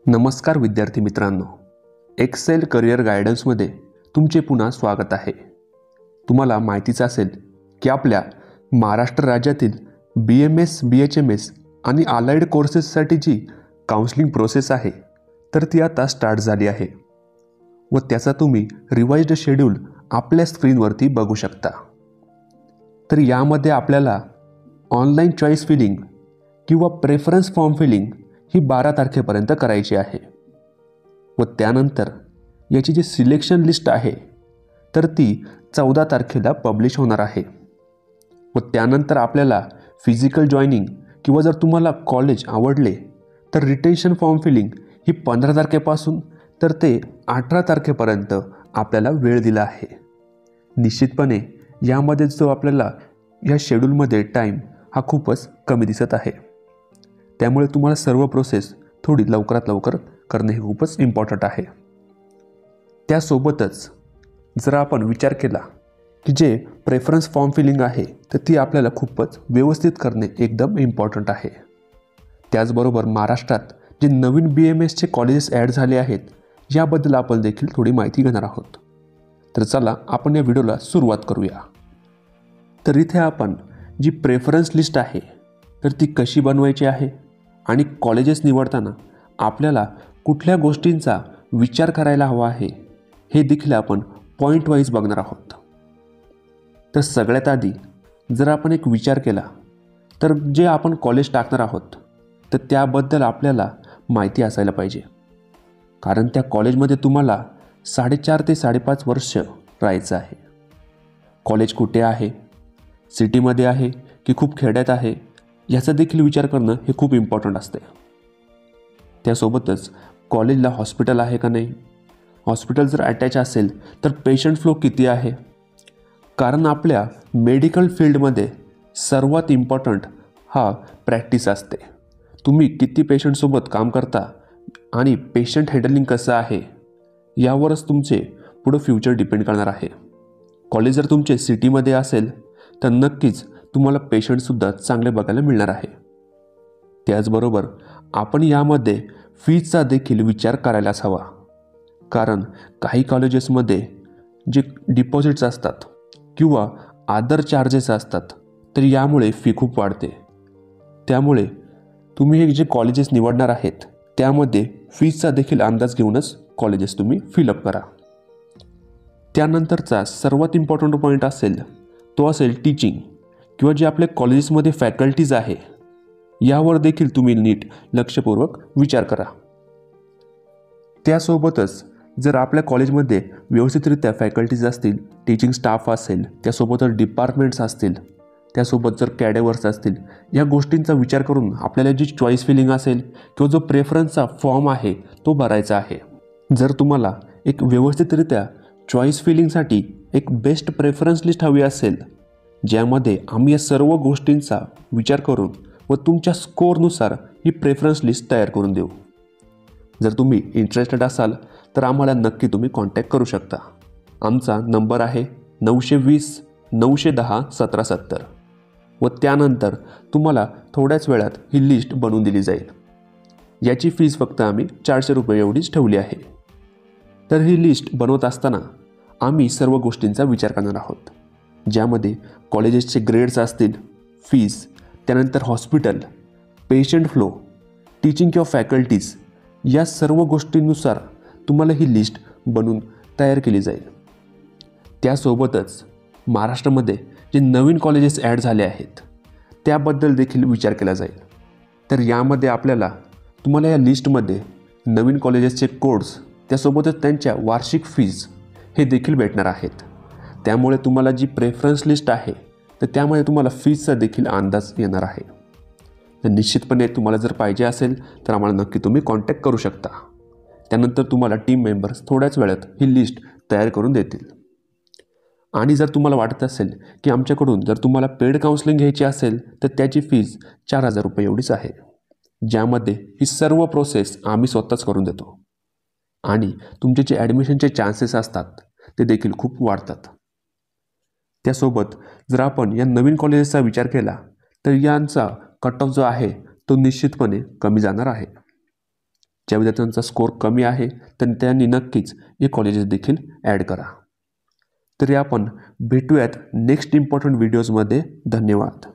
नमस्कार विद्यार्थी मित्रांनो, एक्सेल करिअर गायडन्समध्ये तुमचे पुन्हा स्वागत आहे। तुम्हाला माहितीच असेल की आपल्या महाराष्ट्र राज्यातील BMS, BHMS आणि अलाइड कोर्सेससाठी जी काउन्सिलिंग प्रोसेस आहे तर ती आता स्टार्ट झाली आहे व त्याचा तुम्ही रिवाइज्ड शेड्यूल आपल्या स्क्रीनवरती बघू शकता। तर यामध्ये आपल्याला ऑनलाइन चॉईस फिलिंग किंवा प्रेफरन्स फॉर्म फिलिंग ही 12 तारखेपर्यंत करायची आहे व त्यानंतर याची जी सिलेक्शन लिस्ट आहे तर ती 14 तारखेला पब्लिश होणार आहे व त्यानंतर आपल्याला फिजिकल जॉइनिंग किंवा जर तुम्हाला कॉलेज आवडले तर रिटेन्शन फॉर्म फिलिंग ही 15 तारखेपासून तर ते 18 तारखेपर्यंत आपल्याला वेळ दिला आहे। निश्चितपणे यामध्ये जो आपल्याला या शेड्यूलमध्ये टाइम हा खूपच कमी दिसत आहे, त्यामुळे तुम्हाला सर्व प्रोसेस थोडी लवकरात लवकर करणे हे खूपच इम्पॉर्टंट आहे। त्यासोबतच जर आपण विचार केला की जे प्रेफरन्स फॉर्म फिलिंग आहे तर ती आपल्याला खूपच व्यवस्थित करणे एकदम इम्पॉर्टंट आहे। त्याचबरोबर महाराष्ट्रात जे नवीन BMSचे कॉलेजेस ॲड झाले आहेत याबद्दल आपण देखील थोडी माहिती घेणार आहोत। तर चला आपण या व्हिडिओला सुरुवात करूया। तर इथे आपण जी प्रेफरन्स लिस्ट आहे तर ती कशी बनवायची आहे आणि कॉलेजेस निवडताना आपल्याला कुठल्या गोष्टींचा विचार करायला हवा आहे हे देखील आपण पॉईंट वाईज बघणार आहोत। तर सगळ्यात आधी जर आपण एक विचार केला तर जे आपण कॉलेज टाकणार आहोत तर त्याबद्दल आपल्याला माहिती असायला पाहिजे, कारण त्या कॉलेजमध्ये तुम्हाला 4.5 ते 5.5 वर्ष राहायचं आहे। कॉलेज कुठे आहे, सिटीमध्ये आहे की खूप खेड्यात आहे याचा देखील विचार करणं हे खूप इम्पॉर्टंट असते। त्यासोबतच कॉलेजला हॉस्पिटल आहे का नाही, हॉस्पिटल जर अटॅच असेल तर पेशंट फ्लो किती आहे, कारण आपल्या मेडिकल फील्डमध्ये सर्वात इम्पॉर्टंट हा प्रॅक्टिस असते। तुम्ही किती पेशंटसोबत काम करता आणि पेशंट हँडलिंग कसं आहे यावरच तुमचे पुढं फ्युचर डिपेंड करणार आहे। कॉलेज जर तुमचे सिटीमध्ये असेल तर नक्कीच तुम्हाला पेशंटसुद्धा चांगले बघायला मिळणार आहे। त्याचबरोबर आपण यामध्ये फीजचा देखील विचार करायलाच हवा, कारण काही कॉलेजेसमध्ये जे डिपॉझिट्स असतात किंवा अदर चार्जेस असतात तर यामुळे फी खूप वाढते। त्यामुळे तुम्ही हे जे कॉलेजेस निवडणार आहेत त्यामध्ये फीजचा देखील अंदाज घेऊनच कॉलेजेस तुम्ही फिलअप करा। त्यानंतरचा सर्वात इम्पॉर्टंट पॉईंट असेल तो असेल टीचिंग किंवा जे आपल्या कॉलेजेसमध्ये फॅकल्टीज आहे यावर देखील तुम्ही नीट लक्षपूर्वक विचार करा। त्यासोबतच जर आपल्या कॉलेजमध्ये व्यवस्थितरित्या फॅकल्टीज असतील, टीचिंग स्टाफ असेल, त्यासोबतच डिपार्टमेंट्स असतील, त्यासोबत जर कॅडेवर्स असतील, या गोष्टींचा विचार करून आपल्याला जी चॉईस फिलिंग असेल किंवा जो प्रेफरन्सचा फॉर्म आहे तो भरायचा आहे। जर तुम्हाला एक व्यवस्थितरित्या चॉईस फिलिंगसाठी एक बेस्ट प्रेफरन्स लिस्ट हवी असेल ज्यामध्ये आम्ही या सर्व गोष्टींचा विचार करून व तुमच्या स्कोअरनुसार ही प्रेफरन्स लिस्ट तयार करून देऊ। जर तुम्ही इंटरेस्टेड असाल तर आम्हाला नक्की तुम्ही कॉन्टॅक्ट करू शकता। आमचा नंबर आहे 920 910 1770 व त्यानंतर तुम्हाला थोड्याच वेळात ही लिस्ट बनवून दिली जाईल। याची फीज फक्त आम्ही 400 रुपये एवढीच ठेवली आहे। तर ही लिस्ट बनवत असताना आम्ही सर्व गोष्टींचा विचार करणार आहोत, ज्यामध्ये कॉलेजेसचे ग्रेड्स असतील, फीज, त्यानंतर हॉस्पिटल, पेशंट फ्लो, टीचिंग किंवा फॅकल्टीज, या सर्व गोष्टींनुसार तुम्हाला ही लिस्ट बनवून तयार केली जाईल। त्यासोबतच महाराष्ट्रामध्ये जे नवीन कॉलेजेस ॲड झाले आहेत त्याबद्दल देखील विचार केला जाईल। तर यामध्ये आपल्याला तुम्हाला या लिस्टमध्ये नवीन कॉलेजेसचे कोड्स, त्यासोबतच त्यांच्या वार्षिक फीज हे देखील भेटणार आहेत। त्यामुळे तुम्हाला जी प्रेफरन्स लिस्ट आहे तर त्यामध्ये तुम्हाला फीजचा देखील अंदाज येणार आहे। तर निश्चितपणे तुम्हाला जर पाहिजे असेल तर आम्हाला नक्की तुम्ही कॉन्टॅक्ट करू शकता। त्यानंतर तुम्हाला टीम मेंबर्स थोड्याच वेळात ही लिस्ट तयार करून देतील। आणि जर तुम्हाला वाटत असेल की आमच्याकडून जर तुम्हाला पेड काउन्सिलिंग घ्यायची असेल तर त्याची फीज 4000 रुपये एवढीच आहे, ज्यामध्ये ही सर्व प्रोसेस आम्ही स्वतःच करून देतो आणि तुमचे जे ॲडमिशनचे चान्सेस असतात ते देखील खूप वाढतात। त्यासोबत जर आपण या नवीन कॉलेजेसचा विचार केला तर यांचा कट ऑफ जो आहे तो निश्चितपणे कमी जाणार आहे। ज्या विद्यार्थ्यांचा स्कोर कमी आहे तर त्यांनी नक्कीच हे कॉलेजेस देखील ॲड करा. तरी आपण भेटूयात नेक्स्ट इम्पॉर्टंट व्हिडिओजमध्ये. धन्यवाद.